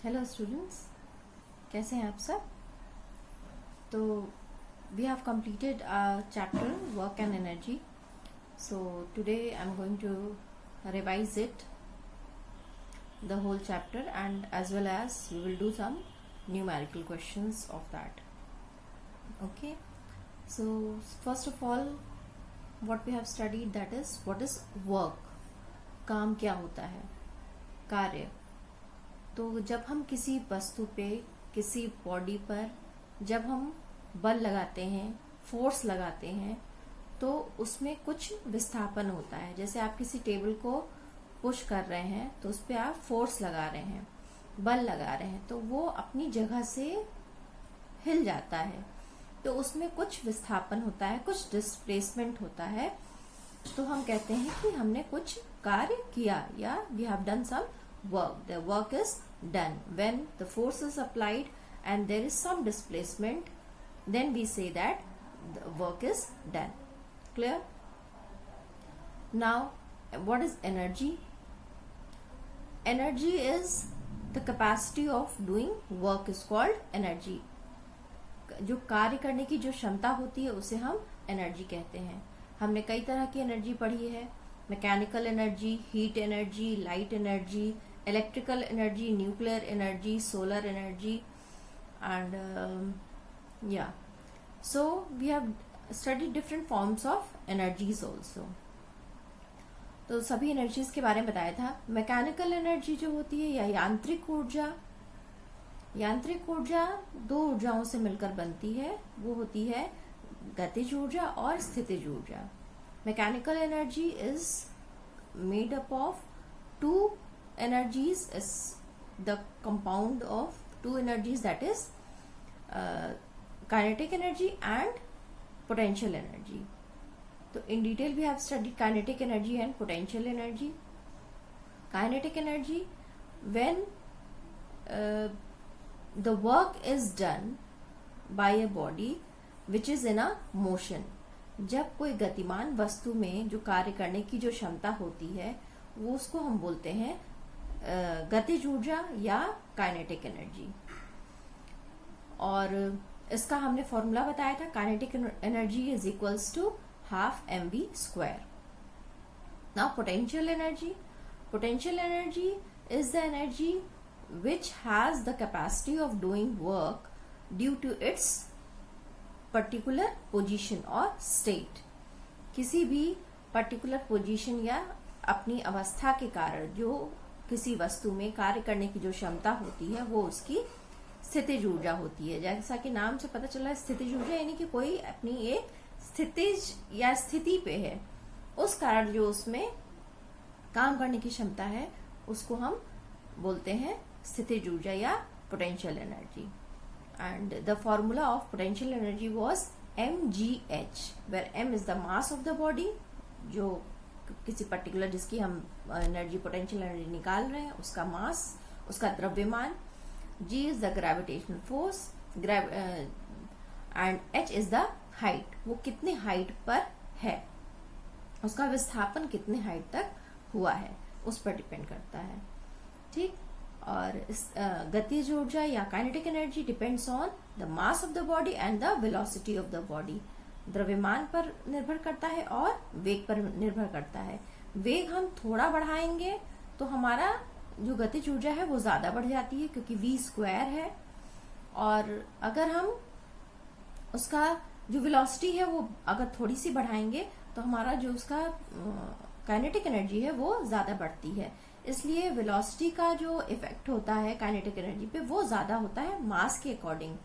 Hello students, कैसे हैं आप सब। तो we have completed our chapter work and energy. So today I'm going to revise it, the whole chapter, and as well as we will do some numerical questions of that. Okay, so first of all, what we have studied, that is what is work. काम क्या होता है, कार्य। तो जब हम किसी वस्तु पे, किसी बॉडी पर जब हम बल लगाते हैं, फोर्स लगाते हैं, तो उसमें कुछ विस्थापन होता है। जैसे आप किसी टेबल को पुश कर रहे हैं तो उस पर आप फोर्स लगा रहे हैं, बल लगा रहे हैं, तो वो अपनी जगह से हिल जाता है। तो उसमें कुछ विस्थापन होता है, कुछ डिस्प्लेसमेंट होता है। तो हम कहते हैं कि हमने कुछ कार्य किया, या we have done some work. The work is done. When the force is applied and there is some displacement, then we say that the work is done. Clear? Now, what is energy? Energy is the capacity of doing work is called energy. जो कार्य करने की जो क्षमता होती है उसे हम एनर्जी कहते हैं। हमने कई तरह की एनर्जी पढ़ी है, mechanical energy, heat energy, light energy, electrical energy, nuclear energy, solar energy, and so we have studied different forms of energies also. तो सभी एनर्जीज के बारे में बताया था। मैकेनिकल एनर्जी जो होती है या यांत्रिक ऊर्जा, यांत्रिक ऊर्जा दो ऊर्जाओं से मिलकर बनती है, वो होती है गतिज ऊर्जा और स्थितिज ऊर्जा। Mechanical energy is made up of two energies, is the compound of two energies, that is kinetic energy and potential energy. So in detail we have studied kinetic energy and potential energy. Kinetic energy, when the work is done by a body which is in a motion. जब कोई गतिमान वस्तु में जो कार्य करने की जो क्षमता होती है, वो उसको हम बोलते हैं गतिज ऊर्जा या काइनेटिक एनर्जी। और इसका हमने फॉर्मूला बताया था, kinetic energy is equals to half mv²। Now potential energy, potential energy is the energy which has the capacity of doing work due to its particular position और स्टेट। किसी भी particular position या अपनी अवस्था के कारण जो किसी वस्तु में कार्य करने की जो क्षमता होती है वो उसकी स्थितिज ऊर्जा होती है। जैसा कि नाम से पता चला है, स्थितिज ऊर्जा यानी कि कोई अपनी एक स्थितिज या स्थिति पे है, उस कारण जो उसमें काम करने की क्षमता है उसको हम बोलते हैं स्थितिज ऊर्जा या potential energy. And the formula of potential energy was mgh, where m is the mass of the body, जो किसी पर्टिकुलर जिसकी हम एनर्जी, पोटेंशियल एनर्जी निकाल रहे हैं, उसका मास, उसका द्रव्यमान, g is the gravitational force, and h is the height, वो कितने हाइट पर है, उसका विस्थापन कितने हाइट तक हुआ है, उस पर डिपेंड करता है। ठीक। और इस गतिज ऊर्जा या kinetic energy depends on the mass of the body and the velocity of the body. द्रव्यमान पर निर्भर करता है और वेग पर निर्भर करता है। वेग हम थोड़ा बढ़ाएंगे तो हमारा जो गतिज ऊर्जा है वो ज्यादा बढ़ जाती है, क्योंकि v² है। और अगर हम उसका जो वेलोसिटी है वो अगर थोड़ी सी बढ़ाएंगे तो हमारा जो उसका काइनेटिक एनर्जी है वो ज्यादा बढ़ती है। इसलिए वेलोसिटी का जो इफेक्ट होता है काइनेटिक एनर्जी पे वो ज्यादा होता है मास के अकॉर्डिंग,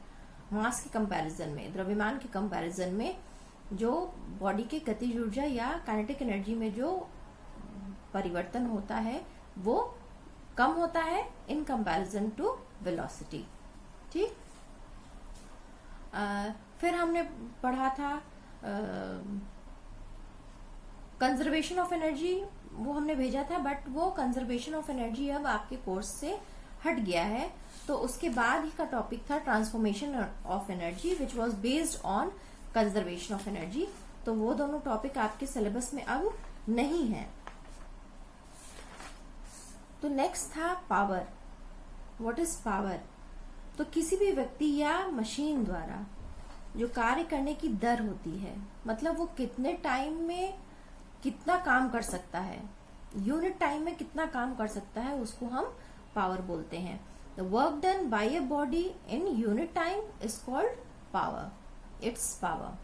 मास के कंपैरिजन में, द्रव्यमान के कंपैरिजन में। जो बॉडी के गतिज ऊर्जा या काइनेटिक एनर्जी में जो परिवर्तन होता है वो कम होता है इन कंपैरिजन टू वेलोसिटी। ठीक। फिर हमने पढ़ा था कंजर्वेशन ऑफ एनर्जी, वो हमने भेजा था, बट वो कंजर्वेशन ऑफ एनर्जी अब आपके कोर्स से हट गया है। तो उसके बाद ही का टॉपिक था transformation of energy, which was based on conservation of energy. तो वो दोनों टॉपिक आपके सिलेबस में अब नहीं है। तो नेक्स्ट था पावर। What is power? तो किसी भी व्यक्ति या मशीन द्वारा जो कार्य करने की दर होती है, मतलब वो कितने टाइम में कितना काम कर सकता है, यूनिट टाइम में कितना काम कर सकता है, उसको हम पावर बोलते हैं। The work done by a body in unit time is called power. Its power.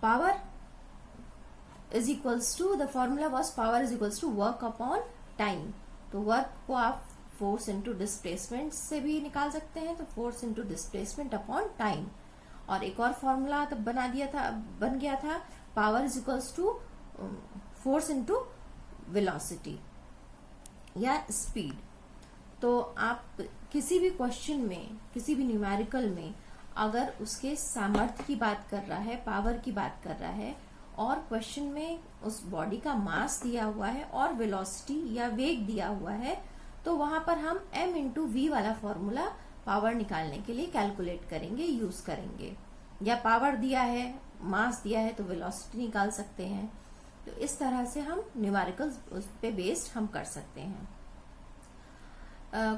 Power is equals to, the formula was power is equals to work upon time. तो वर्क को आप फोर्स इंटू डिस्प्लेसमेंट से भी निकाल सकते हैं, तो force into displacement upon time. और एक और फॉर्मूला तब बन गया था, power is equals to force into velocity या स्पीड। तो आप किसी भी क्वेश्चन में, किसी भी न्यूमेरिकल में अगर उसके सामर्थ्य की बात कर रहा है, पावर की बात कर रहा है, और क्वेश्चन में उस बॉडी का मास दिया हुआ है और वेलोसिटी या वेग दिया हुआ है, तो वहां पर हम m इंटू वी वाला फॉर्मूला पावर निकालने के लिए कैलकुलेट करेंगे, यूज करेंगे। या पावर दिया है, मास दिया है, तो वेलोसिटी निकाल सकते हैं। तो इस तरह से हम न्यूमेरिकल्स उस पे बेस्ड हम कर सकते हैं।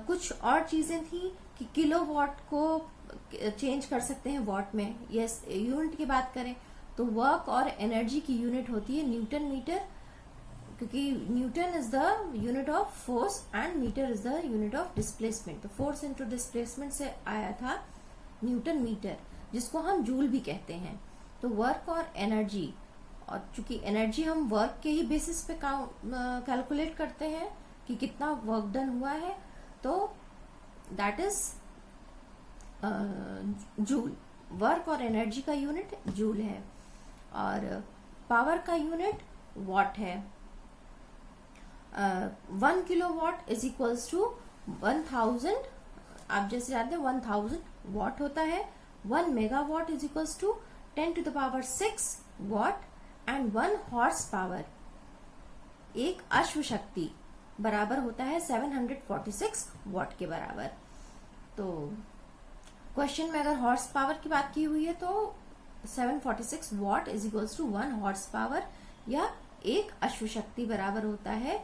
कुछ और चीजें थी कि किलोवाट को चेंज कर सकते हैं वॉट में। यस, यूनिट की बात करें तो वर्क और एनर्जी की यूनिट होती है न्यूटन मीटर, क्योंकि newton is the unit of force and metre is the unit of displacement. तो फोर्स इंटू डिस्प्लेसमेंट से आया था न्यूटन मीटर, जिसको हम जूल भी कहते हैं। तो वर्क और एनर्जी, और चूंकि एनर्जी हम वर्क के ही बेसिस पे कैलकुलेट करते हैं कि कितना वर्क डन हुआ है, तो दैट इज जूल। वर्क और एनर्जी का यूनिट जूल है और पावर का यूनिट वॉट है। 1 किलोवाट इज इक्वल्स टू 1000, आप जैसे जानते हैं 1000 वॉट होता है। 1 megawatt is equals to 10 to the power 6 watt and 1 horse power, एक अश्व शक्ति बराबर होता है 746 वॉट के बराबर। तो क्वेश्चन में अगर हॉर्स पावर की बात की हुई है तो 746 watt is equals to 1 horse power या एक अश्व शक्ति बराबर होता है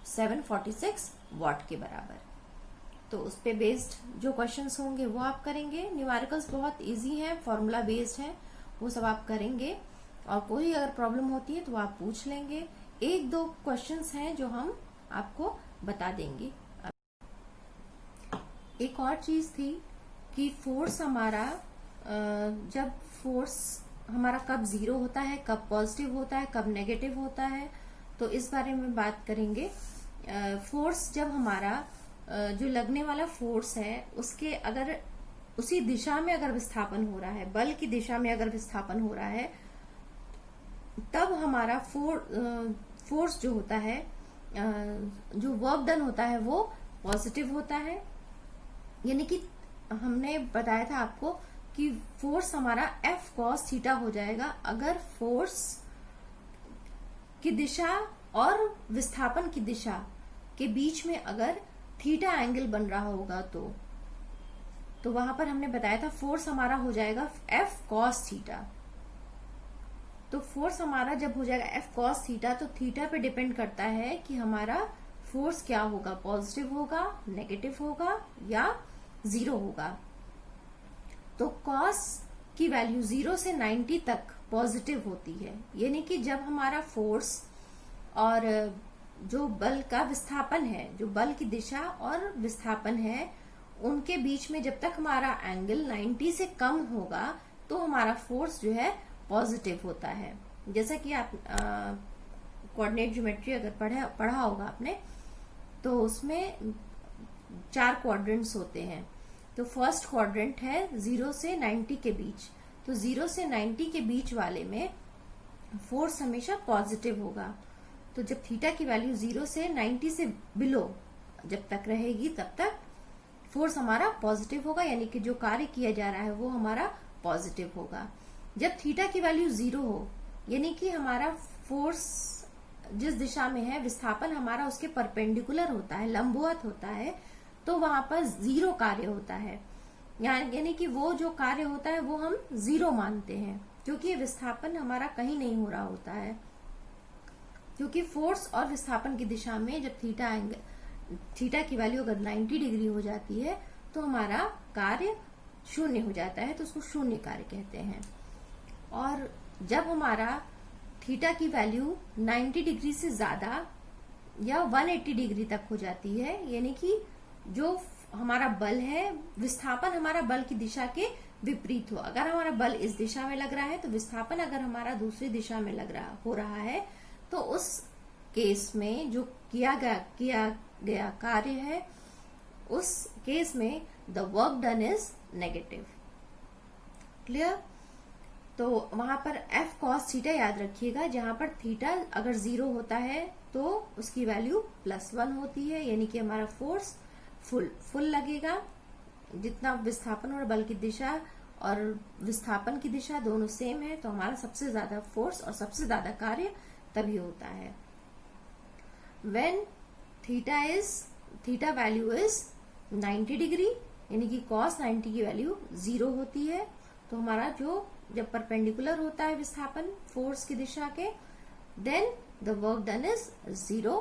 746 वॉट के बराबर। तो उस पे बेस्ड जो क्वेश्चंस होंगे वो आप करेंगे। न्यूमेरिकल्स बहुत इजी हैं, फॉर्मूला बेस्ड हैं, वो सब आप करेंगे। और कोई अगर प्रॉब्लम होती है तो आप पूछ लेंगे। एक दो क्वेश्चंस हैं जो हम आपको बता देंगे। एक और चीज थी कि फोर्स हमारा, जब फोर्स हमारा कब जीरो होता है, कब पॉजिटिव होता है, कब नेगेटिव होता है, तो इस बारे में बात करेंगे। फोर्स जब हमारा जो लगने वाला फोर्स है उसके अगर उसी दिशा में अगर विस्थापन हो रहा है, बल की दिशा में अगर विस्थापन हो रहा है, तब हमारा फोर्स जो होता है, जो वर्क डन होता है वो पॉजिटिव होता है। यानी कि हमने बताया था आपको कि फोर्स हमारा F cos थीटा हो जाएगा अगर फोर्स की दिशा और विस्थापन की दिशा के बीच में अगर थीटा एंगल बन रहा होगा। तो वहां पर हमने बताया था फोर्स हमारा हो जाएगा F cos थीटा। तो फोर्स हमारा जब हो जाएगा F cos थीटा, तो थीटा पे डिपेंड करता है कि हमारा फोर्स क्या होगा, पॉजिटिव होगा, नेगेटिव होगा या जीरो होगा। तो cos की वैल्यू 0 से 90 तक पॉजिटिव होती है। यानी कि जब हमारा फोर्स और जो बल का विस्थापन है, जो बल की दिशा और विस्थापन है, उनके बीच में जब तक हमारा एंगल 90 से कम होगा तो हमारा फोर्स जो है पॉजिटिव होता है। जैसा कि आप कोऑर्डिनेट ज्योमेट्री अगर पढ़ा होगा आपने, तो उसमें 4 क्वाड्रेंट्स होते हैं। तो फर्स्ट क्वाड्रेंट है 0 से 90 के बीच। तो 0 से 90 के बीच वाले में फोर्स हमेशा पॉजिटिव होगा। तो जब थीटा की वैल्यू 0 से 90 से बिलो जब तक रहेगी तब तक फोर्स हमारा पॉजिटिव होगा, यानी कि जो कार्य किया जा रहा है वो हमारा पॉजिटिव होगा। जब थीटा की वैल्यू 0 हो, यानी कि हमारा फोर्स जिस दिशा में है, विस्थापन हमारा उसके परपेंडिकुलर होता है, लंबवत होता है, तो वहां पर 0 कार्य होता है। यानी कि वो जो कार्य होता है वो हम 0 मानते हैं, क्योंकि विस्थापन हमारा कहीं नहीं हो रहा होता है। क्योंकि फोर्स और विस्थापन की दिशा में जब थीटा थीटा की वैल्यू अगर 90 डिग्री हो जाती है तो हमारा कार्य शून्य हो जाता है, तो उसको शून्य कार्य कहते हैं। और जब हमारा थीटा की वैल्यू 90 डिग्री से ज्यादा या 180 डिग्री तक हो जाती है, यानी कि जो हमारा बल है, विस्थापन हमारा बल की दिशा के विपरीत हो। अगर हमारा बल इस दिशा में लग रहा है तो विस्थापन अगर हमारा दूसरी दिशा में हो रहा है, तो उस केस में जो किया गया कार्य है, उस केस में the work done is negative. Clear? तो वहां पर एफ कॉस थीटा याद रखिएगा, जहां पर थीटा अगर 0 होता है तो उसकी वैल्यू +1 होती है, यानी कि हमारा फोर्स फुल लगेगा। जितना विस्थापन और बल की दिशा और विस्थापन की दिशा दोनों सेम है, तो हमारा सबसे ज्यादा फोर्स और सबसे ज्यादा कार्य तभी होता है when theta value is 90 degree, यानी कि cos 90 की वैल्यू 0 होती है। तो हमारा जब परपेंडिकुलर होता है विस्थापन फोर्स की दिशा के, then the work done is 0,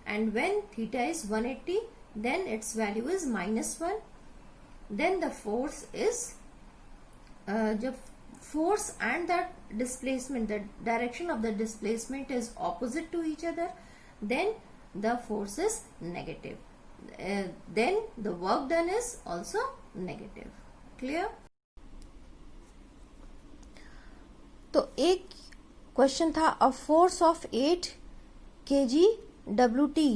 and when theta is 180 then its value is -1. Then the force is जब force and the displacement, the direction of the displacement is opposite to each other, then the force is negative. Then the work done is also negative. Clear? तो एक question था, a force of 8 kg WT,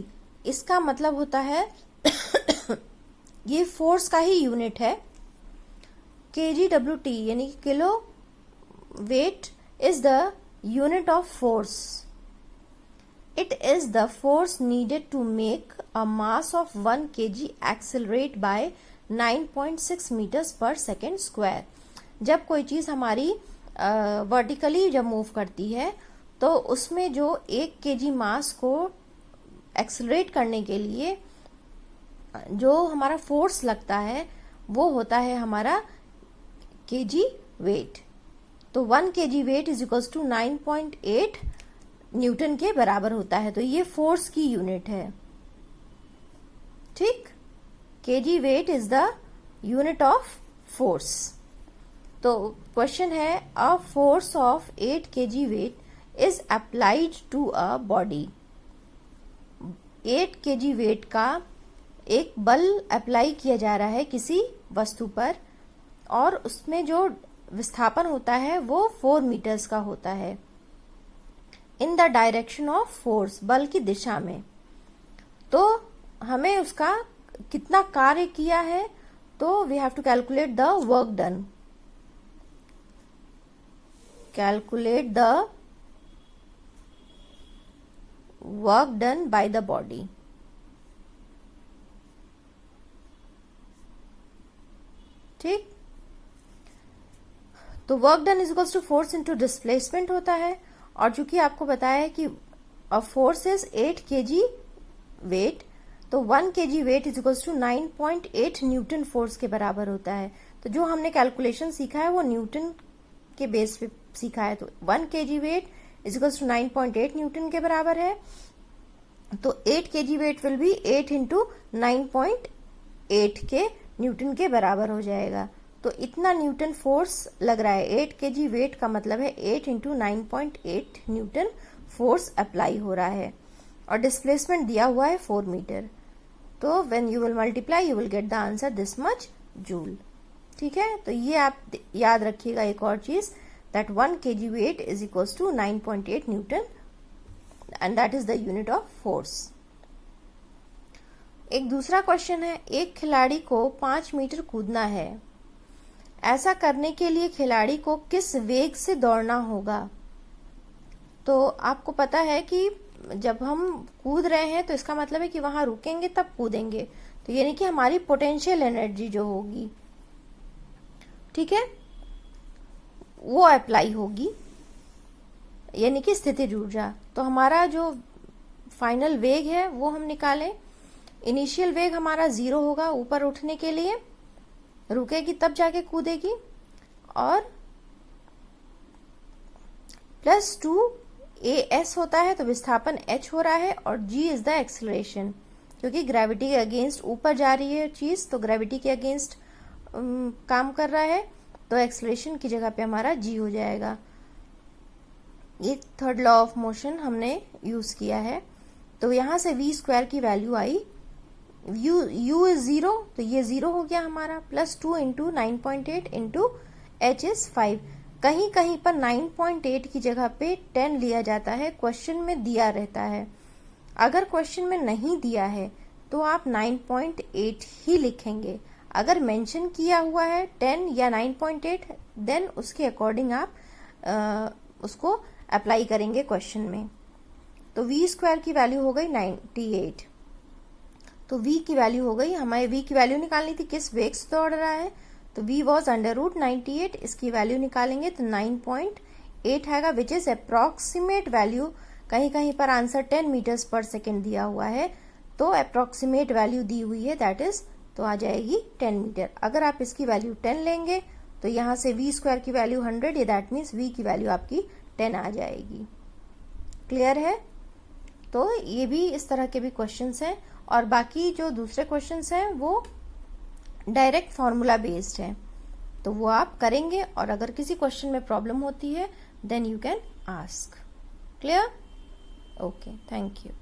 इसका मतलब होता है ये force का ही unit है। kgWT यानी कि kilo weight is the unit of force. It is the force needed to make a mass of 1 kg accelerate by 9.6 metres per second square. जब कोई चीज हमारी वर्टिकली जब मूव करती है तो उसमें जो 1 kg मास को एक्सेलरेट करने के लिए जो हमारा फोर्स लगता है वो होता है हमारा kg वेट। तो 1 kg weight is equals to 9.8 newton के बराबर होता है। तो ये फोर्स की यूनिट है। ठीक, kg weight is the unit of force. तो क्वेश्चन है, a force of 8 kg weight is applied to a body. 8 kg weight का एक बल अप्लाई किया जा रहा है किसी वस्तु पर, और उसमें जो विस्थापन होता है वो 4 मीटर्स का होता है, in the direction of force, बल की दिशा में। तो हमें उसका कितना कार्य किया है, तो we have to calculate the work done. Calculate the work done by the body. ठीक, तो work done is equals to force into displacement होता है। और चूंकि आपको बताया है कि फोर्स इज 8 kg वेट, तो 1 kg weight is equals to 9.8 newton force के बराबर होता है। तो जो हमने कैलकुलेशन सीखा है वो न्यूटन के बेस पे सीखा है। तो 1 kg weight is equals to 9.8 newton के बराबर है। तो 8 kg weight will be 8 into 9.8 के न्यूटन के बराबर हो जाएगा। तो इतना न्यूटन फोर्स लग रहा है। 8 kg वेट का मतलब है 8 इंटू 9.8 न्यूटन फोर्स अप्लाई हो रहा है, और डिस्प्लेसमेंट दिया हुआ है 4 मीटर। तो when you will multiply you will get the answer this much joule. ठीक है, तो ये आप याद रखिएगा एक और चीज, that 1 kg weight is equals to 9.8 newton and that is the unit of force. एक दूसरा क्वेश्चन है, एक खिलाड़ी को 5 मीटर कूदना है। ऐसा करने के लिए खिलाड़ी को किस वेग से दौड़ना होगा? तो आपको पता है कि जब हम कूद रहे हैं तो इसका मतलब है कि वहां रुकेंगे तब कूदेंगे, तो यानी कि हमारी पोटेंशियल एनर्जी जो होगी, ठीक है, वो अप्लाई होगी, यानी कि स्थितिज ऊर्जा। तो हमारा जो फाइनल वेग है वो हम निकालें। इनिशियल वेग हमारा 0 होगा ऊपर उठने के लिए, रुकेगी तब जाके कूदेगी, और +2 AS होता है, तो विस्थापन h हो रहा है, और g इज द एक्सेलरेशन, क्योंकि ग्रेविटी के अगेंस्ट ऊपर जा रही है चीज, तो ग्रेविटी के अगेंस्ट काम कर रहा है, तो एक्सेलरेशन की जगह पे हमारा g हो जाएगा। ये थर्ड लॉ ऑफ मोशन हमने यूज किया है। तो यहां से v स्क्वायर की वैल्यू आई, u इज 0, तो ये 0 हो गया हमारा, plus 2 into 9.8 into h is 5। कहीं कहीं पर 9.8 की जगह पे 10 लिया जाता है, क्वेश्चन में दिया रहता है। अगर क्वेश्चन में नहीं दिया है तो आप 9.8 ही लिखेंगे। अगर मेंशन किया हुआ है 10 या 9.8, देन उसके अकॉर्डिंग आप उसको अप्लाई करेंगे क्वेश्चन में। तो v स्क्वायर की वैल्यू हो गई 98। तो v की वैल्यू हो गई, हमें v की वैल्यू निकालनी थी, किस वेग से दौड़ रहा है, तो v वॉज अंडर रूट 98। इसकी वैल्यू निकालेंगे तो 9.8 आएगा, विच इज अप्रोक्सीमेट वैल्यू। कहीं कहीं पर आंसर 10 मीटर्स पर सेकेंड दिया हुआ है, तो अप्रोक्सीमेट वैल्यू दी हुई है, दैट इज तो आ जाएगी 10 मीटर। अगर आप इसकी वैल्यू 10 लेंगे तो यहाँ से v स्क्वायर की वैल्यू 100, ये दैट मीन्स v की वैल्यू आपकी 10 आ जाएगी। क्लियर है? तो ये भी इस तरह के भी क्वेश्चंस हैं, और बाकी जो दूसरे क्वेश्चंस हैं वो डायरेक्ट फॉर्मूला बेस्ड है, तो वो आप करेंगे। और अगर किसी क्वेश्चन में प्रॉब्लम होती है then you can ask. Clear? Okay, thank you.